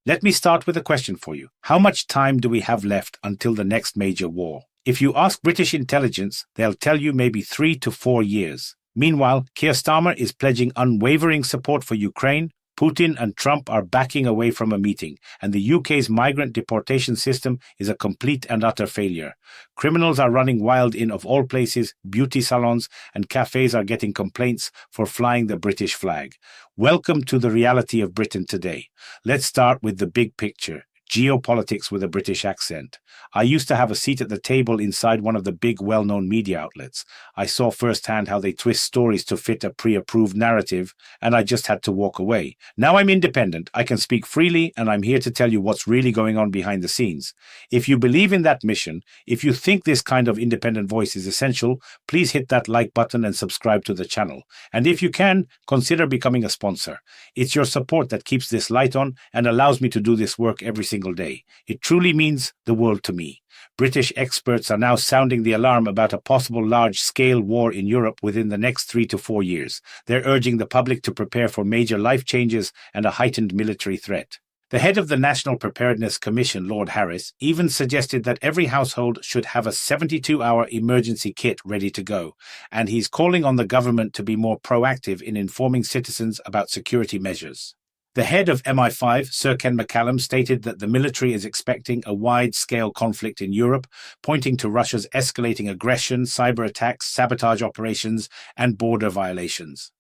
Let me start with a question for you. How much time do we have left until the next major war? If you ask British intelligence, they'll tell you maybe 3 to 4 years. Meanwhile, Keir Starmer is pledging unwavering support for Ukraine. Putin and Trump are backing away from a meeting, and the UK's migrant deportation system is a complete and utter failure. Criminals are running wild in, of all places, beauty salons, and cafes are getting complaints for flying the British flag. Welcome to the reality of Britain today. Let's start with the big picture. Geopolitics with a British accent. I used to have a seat at the table inside one of the big well-known media outlets. I saw firsthand how they twist stories to fit a pre-approved narrative, and I just had to walk away. Now I'm independent, I can speak freely, and I'm here to tell you what's really going on behind the scenes. If you believe in that mission, if you think this kind of independent voice is essential, please hit that like button and subscribe to the channel. And if you can, consider becoming a sponsor. It's your support that keeps this light on and allows me to do this work every single day. It truly means the world to me. British experts are now sounding the alarm about a possible large-scale war in Europe within the next 3 to 4 years. They're urging the public to prepare for major life changes and a heightened military threat. The head of the National Preparedness Commission, Lord Harris, even suggested that every household should have a 72-hour emergency kit ready to go, and he's calling on the government to be more proactive in informing citizens about security measures. The head of MI5, Sir Ken McCallum, stated that the military is expecting a wide-scale conflict in Europe, pointing to Russia's escalating aggression, cyber attacks, sabotage operations, and border violations.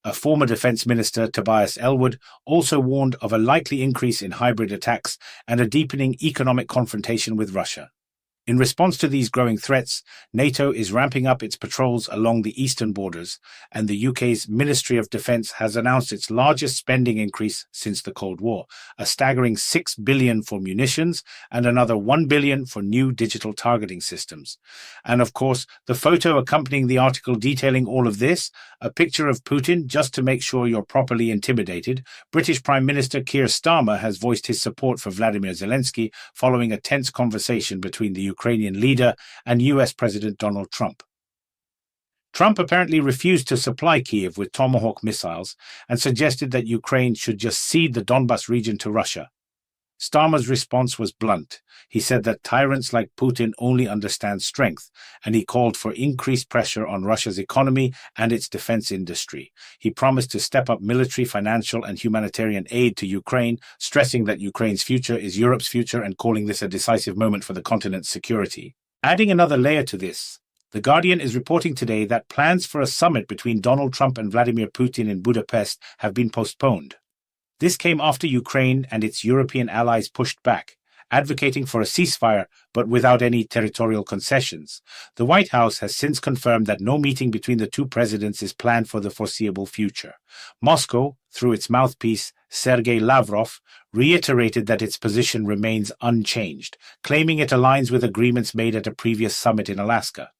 A former Defence Minister, Tobias Ellwood, also warned of a likely increase in hybrid attacks and a deepening economic confrontation with Russia. In response to these growing threats, NATO is ramping up its patrols along the eastern borders, and the UK's Ministry of Defence has announced its largest spending increase since the Cold War, a staggering $6 billion for munitions and another $1 billion for new digital targeting systems. And of course, the photo accompanying the article detailing all of this, a picture of Putin just to make sure you're properly intimidated. British Prime Minister Keir Starmer has voiced his support for Vladimir Zelensky following a tense conversation between the Ukrainian leader and US President Donald Trump. Trump apparently refused to supply Kyiv with Tomahawk missiles and suggested that Ukraine should just cede the Donbas region to Russia. Starmer's response was blunt. He said that tyrants like Putin only understand strength, and he called for increased pressure on Russia's economy and its defense industry. He promised to step up military, financial, and humanitarian aid to Ukraine, stressing that Ukraine's future is Europe's future and calling this a decisive moment for the continent's security. Adding another layer to this, The Guardian is reporting today that plans for a summit between Donald Trump and Vladimir Putin in Budapest have been postponed. This came after Ukraine and its European allies pushed back, advocating for a ceasefire but without any territorial concessions. The White House has since confirmed that no meeting between the two presidents is planned for the foreseeable future. Moscow, through its mouthpiece, Sergei Lavrov, reiterated that its position remains unchanged, claiming it aligns with agreements made at a previous summit in Alaska.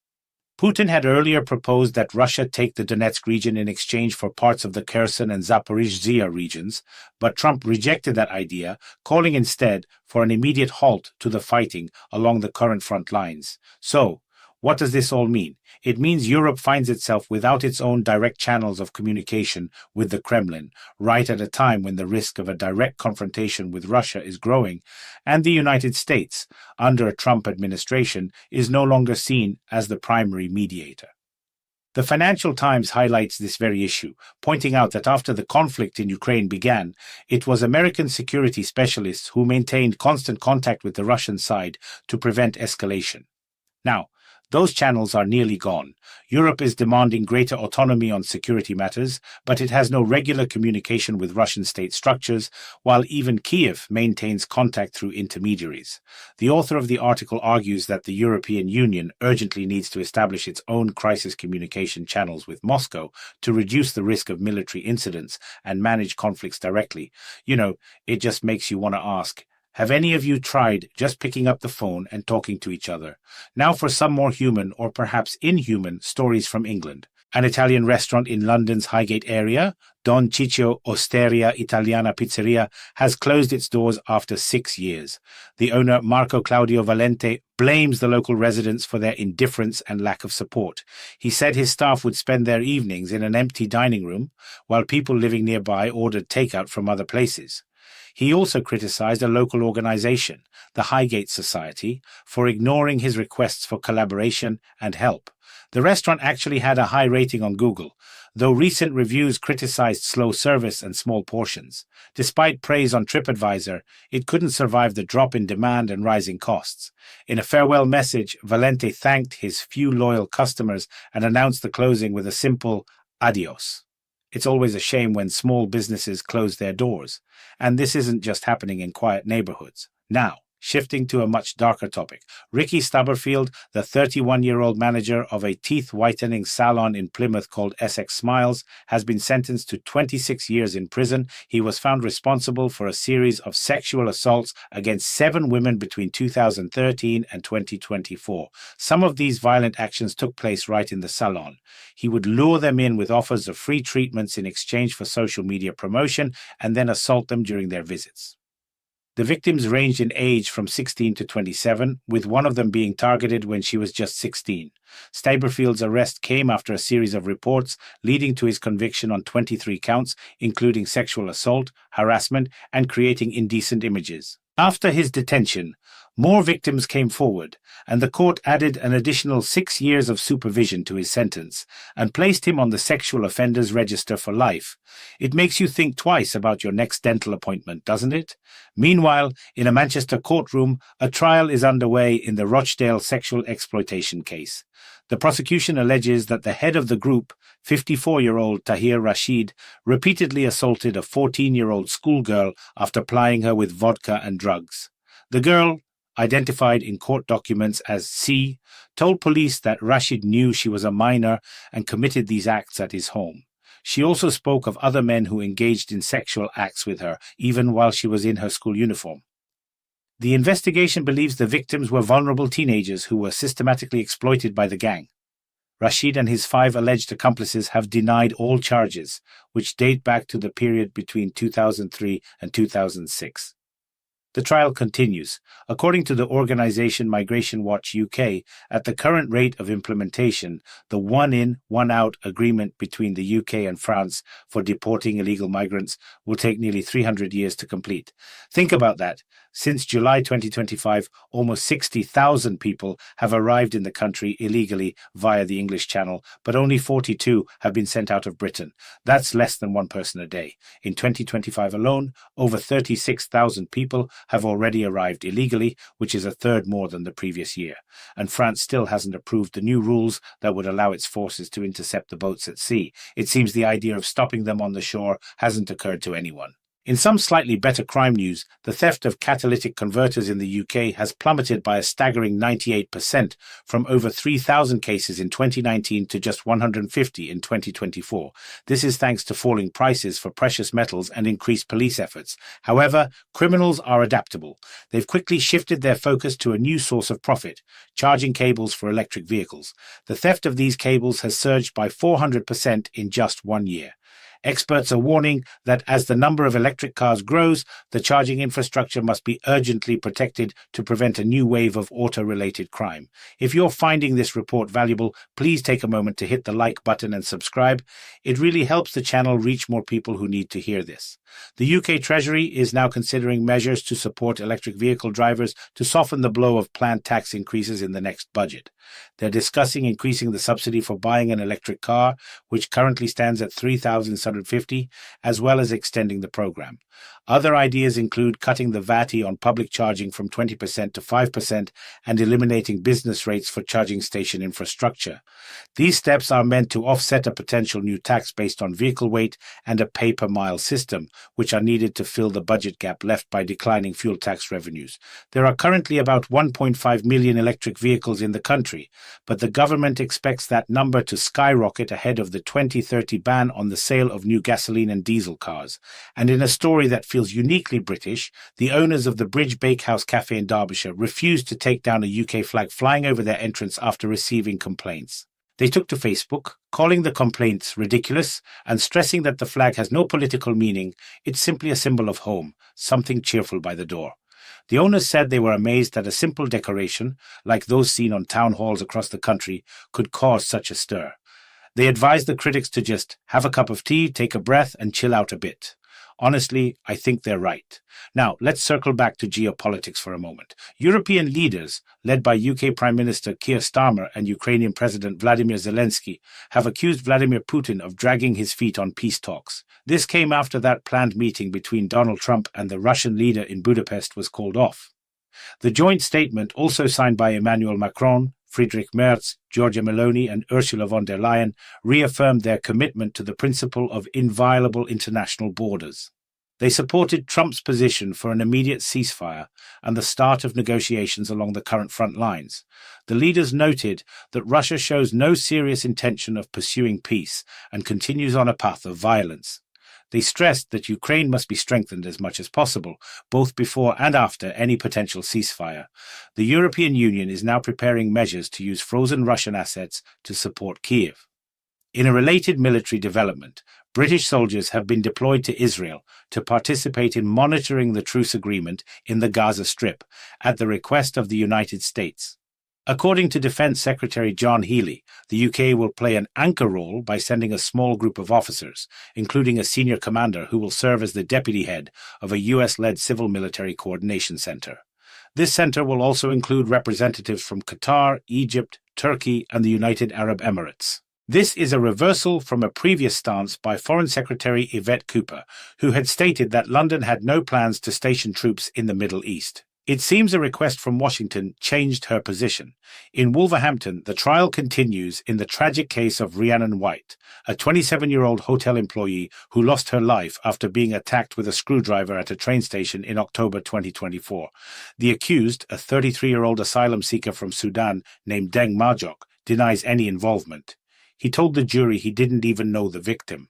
Putin had earlier proposed that Russia take the Donetsk region in exchange for parts of the Kherson and Zaporizhzhia regions, but Trump rejected that idea, calling instead for an immediate halt to the fighting along the current front lines. So, what does this all mean? It means Europe finds itself without its own direct channels of communication with the Kremlin, right at a time when the risk of a direct confrontation with Russia is growing, and the United States, under a Trump administration, is no longer seen as the primary mediator. The Financial Times highlights this very issue, pointing out that after the conflict in Ukraine began, it was American security specialists who maintained constant contact with the Russian side to prevent escalation. Now, those channels are nearly gone. Europe is demanding greater autonomy on security matters, but it has no regular communication with Russian state structures, while even Kyiv maintains contact through intermediaries. The author of the article argues that the European Union urgently needs to establish its own crisis communication channels with Moscow to reduce the risk of military incidents and manage conflicts directly. It just makes you want to ask, have any of you tried just picking up the phone and talking to each other? Now for some more human or perhaps inhuman stories from England. An Italian restaurant in London's Highgate area, Don Ciccio Osteria Italiana Pizzeria, has closed its doors after 6 years. The owner, Marco Claudio Valente, blames the local residents for their indifference and lack of support. He said his staff would spend their evenings in an empty dining room, while people living nearby ordered takeout from other places. He also criticized a local organization, the Highgate Society, for ignoring his requests for collaboration and help. The restaurant actually had a high rating on Google, though recent reviews criticized slow service and small portions. Despite praise on TripAdvisor, it couldn't survive the drop in demand and rising costs. In a farewell message, Valente thanked his few loyal customers and announced the closing with a simple adios. It's always a shame when small businesses close their doors, and this isn't just happening in quiet neighborhoods. Now, shifting to a much darker topic, Ricky Stubberfield, the 31-year-old manager of a teeth-whitening salon in Plymouth called Essex Smiles, has been sentenced to 26 years in prison. He was found responsible for a series of sexual assaults against 7 women between 2013 and 2024. Some of these violent actions took place right in the salon. He would lure them in with offers of free treatments in exchange for social media promotion and then assault them during their visits. The victims ranged in age from 16 to 27, with one of them being targeted when she was just 16. Stubberfield's arrest came after a series of reports leading to his conviction on 23 counts, including sexual assault, harassment, and creating indecent images. After his detention, more victims came forward, and the court added an additional 6 years of supervision to his sentence and placed him on the sexual offenders register for life. It makes you think twice about your next dental appointment, doesn't it? Meanwhile, in a Manchester courtroom, a trial is underway in the Rochdale sexual exploitation case. The prosecution alleges that the head of the group, 54-year-old Tahir Rashid, repeatedly assaulted a 14-year-old schoolgirl after plying her with vodka and drugs. The girl, identified in court documents as C, told police that Rashid knew she was a minor and committed these acts at his home. She also spoke of other men who engaged in sexual acts with her, even while she was in her school uniform. The investigation believes the victims were vulnerable teenagers who were systematically exploited by the gang. Rashid and his 5 alleged accomplices have denied all charges, which date back to the period between 2003 and 2006. The trial continues. According to the organisation Migration Watch UK, at the current rate of implementation, the one-in, one-out agreement between the UK and France for deporting illegal migrants will take nearly 300 years to complete. Think about that. Since July 2025, almost 60,000 people have arrived in the country illegally via the English Channel, but only 42 have been sent out of Britain. That's less than 1 person a day. In 2025 alone, over 36,000 people have already arrived illegally, which is a third more than the previous year. And France still hasn't approved the new rules that would allow its forces to intercept the boats at sea. It seems the idea of stopping them on the shore hasn't occurred to anyone. In some slightly better crime news, the theft of catalytic converters in the UK has plummeted by a staggering 98%, from over 3,000 cases in 2019 to just 150 in 2024. This is thanks to falling prices for precious metals and increased police efforts. However, criminals are adaptable. They've quickly shifted their focus to a new source of profit, charging cables for electric vehicles. The theft of these cables has surged by 400% in just 1 year. Experts are warning that as the number of electric cars grows, the charging infrastructure must be urgently protected to prevent a new wave of auto-related crime. If you're finding this report valuable, please take a moment to hit the like button and subscribe. It really helps the channel reach more people who need to hear this. The UK Treasury is now considering measures to support electric vehicle drivers to soften the blow of planned tax increases in the next budget. They're discussing increasing the subsidy for buying an electric car, which currently stands at $3,750, as well as extending the program. Other ideas include cutting the VAT on public charging from 20% to 5% and eliminating business rates for charging station infrastructure. These steps are meant to offset a potential new tax based on vehicle weight and a pay-per-mile system, which are needed to fill the budget gap left by declining fuel tax revenues. There are currently about 1.5 million electric vehicles in the country, but the government expects that number to skyrocket ahead of the 2030 ban on the sale of new gasoline and diesel cars. And in a story that feels uniquely British, the owners of the Bridge Bakehouse Cafe in Derbyshire refused to take down a UK flag flying over their entrance after receiving complaints. They took to Facebook, calling the complaints ridiculous and stressing that the flag has no political meaning. It's simply a symbol of home, something cheerful by the door. The owners said they were amazed that a simple decoration, like those seen on town halls across the country, could cause such a stir. They advised the critics to just have a cup of tea, take a breath, and chill out a bit. Honestly, I think they're right. Now, let's circle back to geopolitics for a moment. European leaders, led by UK Prime Minister Keir Starmer and Ukrainian President Vladimir Zelensky, have accused Vladimir Putin of dragging his feet on peace talks. This came after that planned meeting between Donald Trump and the Russian leader in Budapest was called off. The joint statement, also signed by Emmanuel Macron, Friedrich Merz, Giorgia Meloni and Ursula von der Leyen, reaffirmed their commitment to the principle of inviolable international borders. They supported Trump's position for an immediate ceasefire and the start of negotiations along the current front lines. The leaders noted that Russia shows no serious intention of pursuing peace and continues on a path of violence. They stressed that Ukraine must be strengthened as much as possible, both before and after any potential ceasefire. The European Union is now preparing measures to use frozen Russian assets to support Kyiv. In a related military development, British soldiers have been deployed to Israel to participate in monitoring the truce agreement in the Gaza Strip at the request of the United States. According to Defence Secretary John Healey, the UK will play an anchor role by sending a small group of officers, including a senior commander who will serve as the deputy head of a US-led civil military coordination centre. This centre will also include representatives from Qatar, Egypt, Turkey and the United Arab Emirates. This is a reversal from a previous stance by Foreign Secretary Yvette Cooper, who had stated that London had no plans to station troops in the Middle East. It seems a request from Washington changed her position. In Wolverhampton, the trial continues in the tragic case of Rhiannon White, a 27-year-old hotel employee who lost her life after being attacked with a screwdriver at a train station in October 2024. The accused, a 33-year-old asylum seeker from Sudan named Deng Majok, denies any involvement. He told the jury he didn't even know the victim.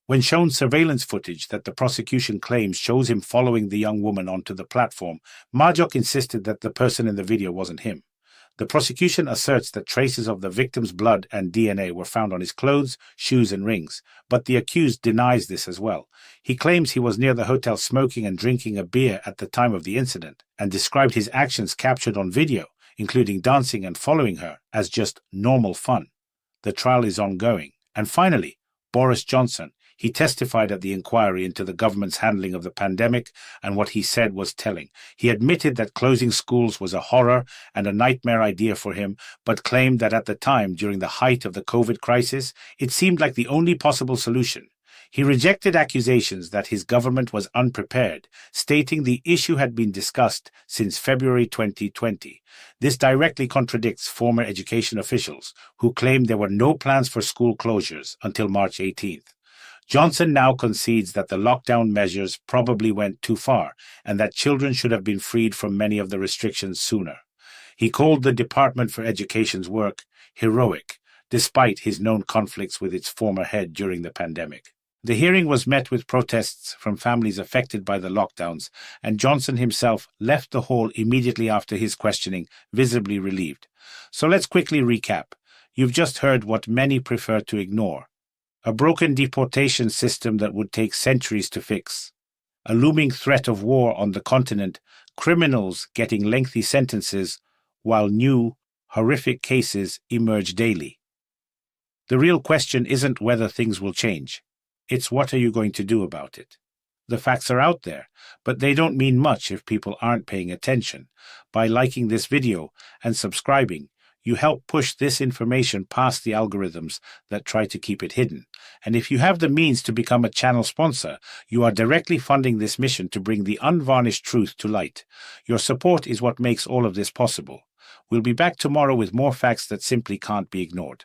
When shown surveillance footage that the prosecution claims shows him following the young woman onto the platform, Majok insisted that the person in the video wasn't him. The prosecution asserts that traces of the victim's blood and DNA were found on his clothes, shoes and rings, but the accused denies this as well. He claims he was near the hotel smoking and drinking a beer at the time of the incident and described his actions captured on video, including dancing and following her, as just normal fun. The trial is ongoing. And finally, Boris Johnson. He testified at the inquiry into the government's handling of the pandemic, and what he said was telling. He admitted that closing schools was a horror and a nightmare idea for him, but claimed that at the time, during the height of the COVID crisis, it seemed like the only possible solution. He rejected accusations that his government was unprepared, stating the issue had been discussed since February 2020. This directly contradicts former education officials, who claimed there were no plans for school closures until March 18th. Johnson now concedes that the lockdown measures probably went too far and that children should have been freed from many of the restrictions sooner. He called the Department for Education's work heroic, despite his known conflicts with its former head during the pandemic. The hearing was met with protests from families affected by the lockdowns, and Johnson himself left the hall immediately after his questioning, visibly relieved. So let's quickly recap. You've just heard what many prefer to ignore. A broken deportation system that would take centuries to fix. A looming threat of war on the continent, criminals getting lengthy sentences, while new, horrific cases emerge daily. The real question isn't whether things will change. It's what are you going to do about it? The facts are out there, but they don't mean much if people aren't paying attention. By liking this video and subscribing, you help push this information past the algorithms that try to keep it hidden. And if you have the means to become a channel sponsor, you are directly funding this mission to bring the unvarnished truth to light. Your support is what makes all of this possible. We'll be back tomorrow with more facts that simply can't be ignored.